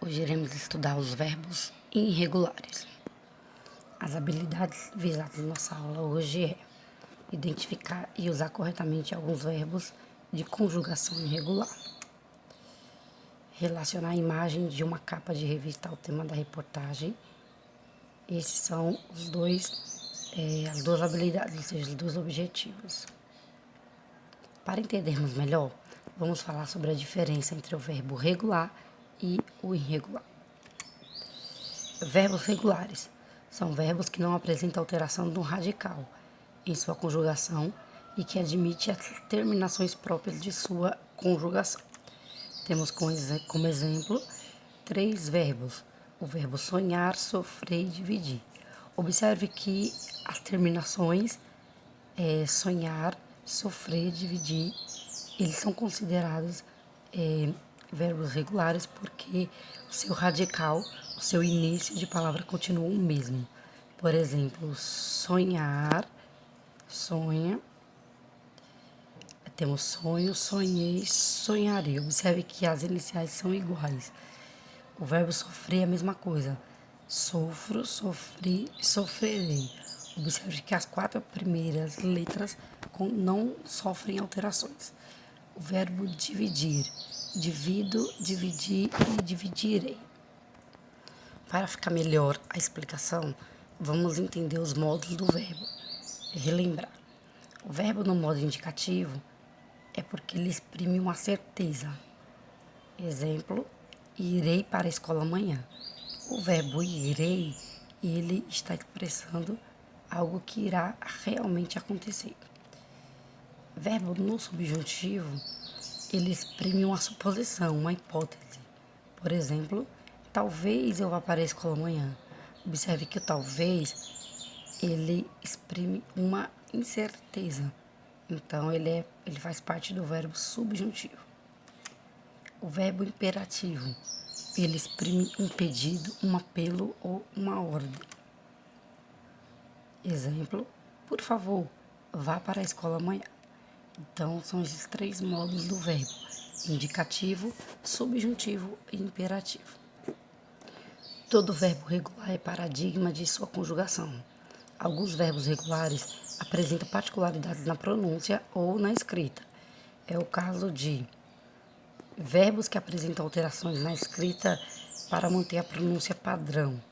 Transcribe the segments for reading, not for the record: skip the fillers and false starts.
Hoje iremos estudar os verbos irregulares. As habilidades visadas na nossa aula hoje é identificar e usar corretamente alguns verbos de conjugação irregular. Relacionar a imagem de uma capa de revista ao tema da reportagem. Esses são as duas habilidades, ou seja, os dois objetivos. Para entendermos melhor, vamos falar sobre a diferença entre o verbo regular e o irregular. Verbos regulares são verbos que não apresentam alteração no radical em sua conjugação e que admite as terminações próprias de sua conjugação. Temos como exemplo 3 verbos: o verbo sonhar, sofrer e dividir. Observe que as terminações sonhar, sofrer, dividir, eles são considerados verbos regulares porque o seu radical, o seu início de palavra continua o mesmo. Por exemplo, sonhar, sonha. Temos sonho, sonhei, sonharei. Observe que as iniciais são iguais. O verbo sofrer é a mesma coisa. Sofro, sofri, sofrerei. Observe que as 4 primeiras letras não sofrem alterações. O verbo dividir. Divido, dividir e dividirei. Para ficar melhor a explicação, vamos entender os modos do verbo. Relembrar. O verbo no modo indicativo é porque ele exprime uma certeza. Exemplo, irei para a escola amanhã. O verbo irei, ele está expressando algo que irá realmente acontecer. Verbo no subjuntivo, ele exprime uma suposição, uma hipótese. Por exemplo, talvez eu vá para a escola amanhã. Observe que o talvez, ele exprime uma incerteza. Então, ele faz parte do verbo subjuntivo. O verbo imperativo, ele exprime um pedido, um apelo ou uma ordem. Exemplo, por favor, vá para a escola amanhã. Então, são esses 3 modos do verbo: indicativo, subjuntivo e imperativo. Todo verbo regular é paradigma de sua conjugação. Alguns verbos regulares apresentam particularidades na pronúncia ou na escrita. É o caso de verbos que apresentam alterações na escrita para manter a pronúncia padrão.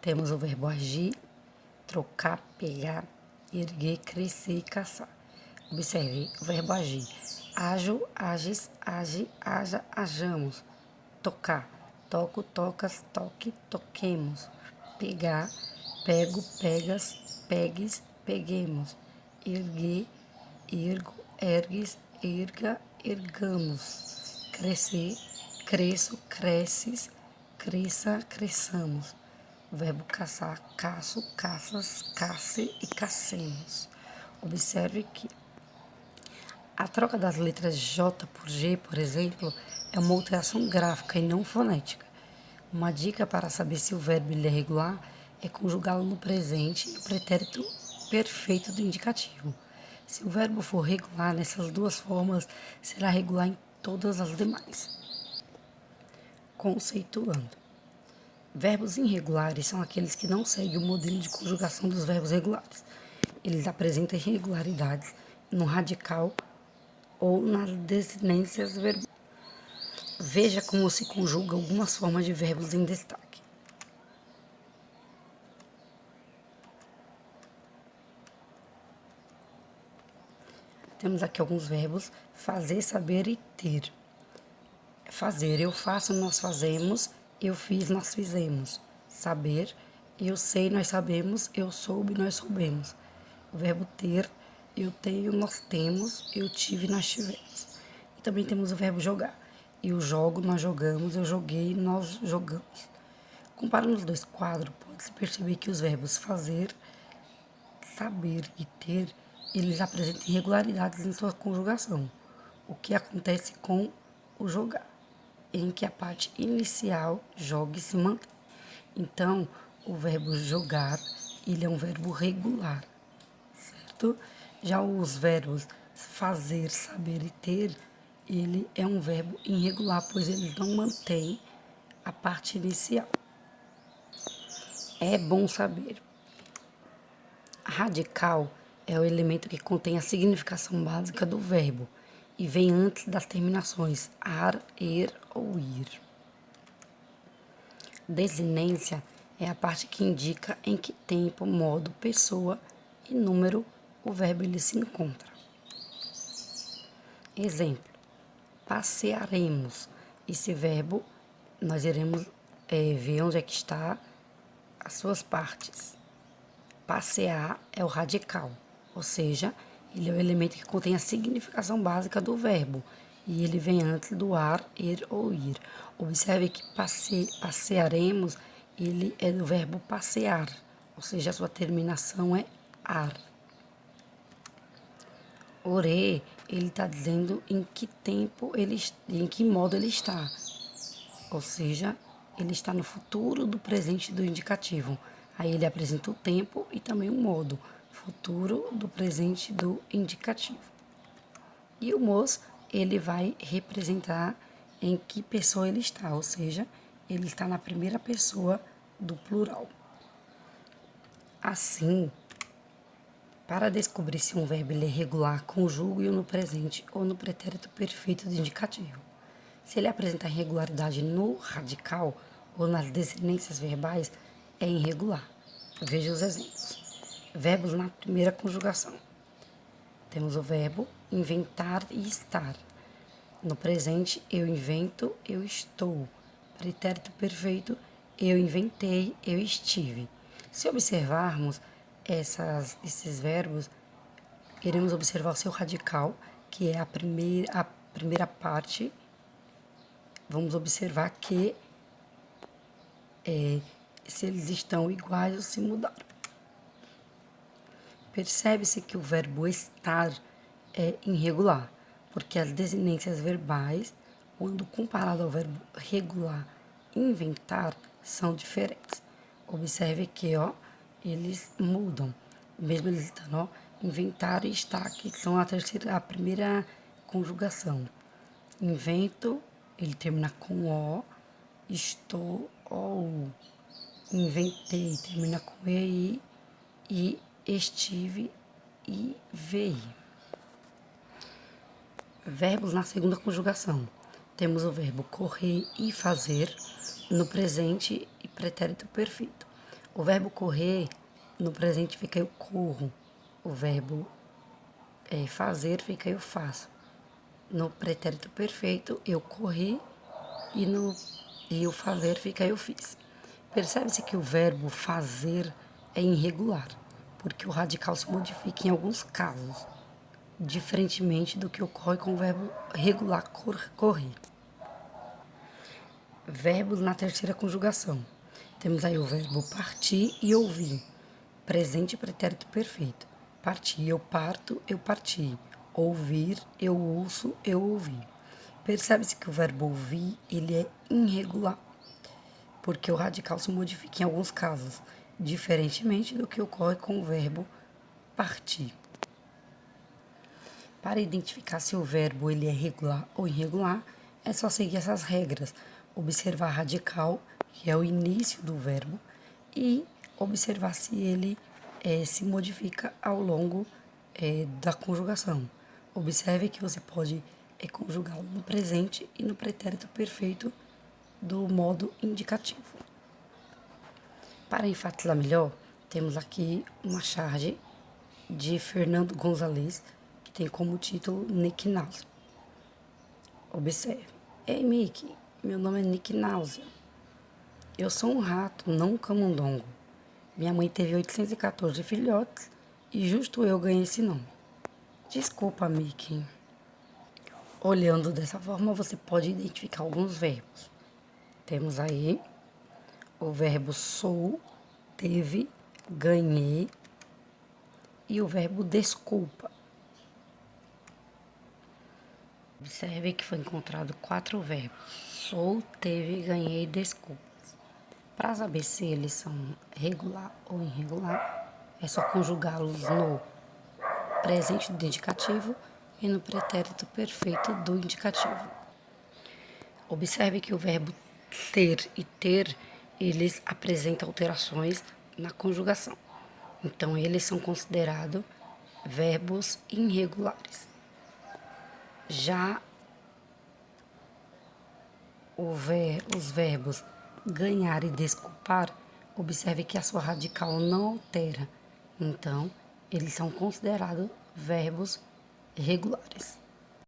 Temos o verbo agir, trocar, pegar, erguer, crescer e caçar. Observe o verbo agir. Ajo, ages, age, haja, hajamos. Tocar, toco, tocas, toque, toquemos. Pegar, pego, pegas, pegues, peguemos. Erguer, ergo, ergues, erga, ergamos. Crescer, cresço, cresces, cresça, cresçamos. O verbo caçar, caço, caças, cace e cacemos. Observe que a troca das letras J por G, por exemplo, é uma alteração gráfica e não fonética. Uma dica para saber se o verbo é regular é conjugá-lo no presente e no pretérito perfeito do indicativo. Se o verbo for regular nessas 2 formas, será regular em todas as demais. Conceituando. Verbos irregulares são aqueles que não seguem o modelo de conjugação dos verbos regulares. Eles apresentam irregularidades no radical ou nas desinências verbais. Veja como se conjuga algumas formas de verbos em destaque. Temos aqui alguns verbos: fazer, saber e ter. Fazer, eu faço, nós fazemos. Eu fiz, nós fizemos. Saber, eu sei, nós sabemos. Eu soube, nós soubemos. O verbo ter, eu tenho, nós temos. Eu tive, nós tivemos. E também temos o verbo jogar. Eu jogo, nós jogamos. Eu joguei, nós jogamos. Comparando os 2 quadros, pode-se perceber que os verbos fazer, saber e ter, eles apresentam irregularidades em sua conjugação. O que acontece com o jogar, em que a parte inicial, jogue, se mantém. Então, o verbo jogar, ele é um verbo regular, certo? Já os verbos fazer, saber e ter, ele é um verbo irregular, pois ele não mantém a parte inicial. É bom saber. Radical é o elemento que contém a significação básica do verbo e vem antes das terminações ar, er ou ir. Desinência é a parte que indica em que tempo, modo, pessoa e número o verbo ele se encontra. Exemplo: passearemos. Esse verbo nós iremos ver onde é que está as suas partes. Passear é o radical, ou seja, ele é o elemento que contém a significação básica do verbo e ele vem antes do ar, ir ou ir. Observe que passearemos, ele é do verbo passear, ou seja, a sua terminação é ar. Ore, ele está dizendo em que tempo em que modo ele está, ou seja, ele está no futuro do presente do indicativo. Aí ele apresenta o tempo e também o modo, futuro do presente do indicativo. E o mos, ele vai representar em que pessoa ele está, ou seja, ele está na primeira pessoa do plural. Assim, para descobrir se um verbo ele é regular, conjugue-o no presente ou no pretérito perfeito do indicativo. Se ele apresenta irregularidade no radical ou nas desinências verbais, é irregular. Veja os exemplos. Verbos na primeira conjugação. Temos o verbo inventar e estar. No presente, eu invento, eu estou. Pretérito perfeito, eu inventei, eu estive. Se observarmos esses verbos, iremos observar o seu radical, que é a primeira parte. Vamos observar que se eles estão iguais ou se mudaram. Percebe-se que o verbo estar é irregular, porque as desinências verbais, quando comparado ao verbo regular inventar, são diferentes. Observe que eles mudam, mesmo eles estando inventar e estar, que são a primeira conjugação. Invento, ele termina com o, estou, ou. Inventei, termina com ei, e estive e veio. Verbos na segunda conjugação. Temos o verbo correr e fazer no presente e pretérito perfeito. O verbo correr, no presente fica eu corro. O verbo fazer fica eu faço. No pretérito perfeito, eu corri e o fazer fica eu fiz. Percebe-se que o verbo fazer é irregular, porque o radical se modifica em alguns casos, diferentemente do que ocorre com o verbo regular correr. Verbos na terceira conjugação. Temos aí o verbo partir e ouvir, presente e pretérito perfeito. Partir, eu parto, eu parti. Ouvir, eu ouço, eu ouvi. Percebe-se que o verbo ouvir, ele é irregular, porque o radical se modifica em alguns casos, diferentemente do que ocorre com o verbo partir. Para identificar se o verbo ele é regular ou irregular, é só seguir essas regras. Observar radical, que é o início do verbo, e observar se ele se modifica ao longo da conjugação. Observe que você pode conjugá-lo no presente e no pretérito perfeito do modo indicativo. Para enfatizar melhor, temos aqui uma charge de Fernando Gonzalez, que tem como título Nick Náusea. Observe. Ei, Mickey, meu nome é Nick Náusea. Eu sou um rato, não um camundongo. Minha mãe teve 814 filhotes e justo eu ganhei esse nome. Desculpa, Mickey. Olhando dessa forma, você pode identificar alguns verbos. Temos aí o verbo sou, teve, ganhei e o verbo desculpa. Observe que foi encontrado 4 verbos: sou, teve, ganhei e desculpas. Para saber se eles são regular ou irregular, é só conjugá-los no presente do indicativo e no pretérito perfeito do indicativo. Observe que o verbo ser e ter, eles apresentam alterações na conjugação. Então, eles são considerados verbos irregulares. Já os verbos ganhar e desculpar, observe que a sua radical não altera. Então, eles são considerados verbos regulares.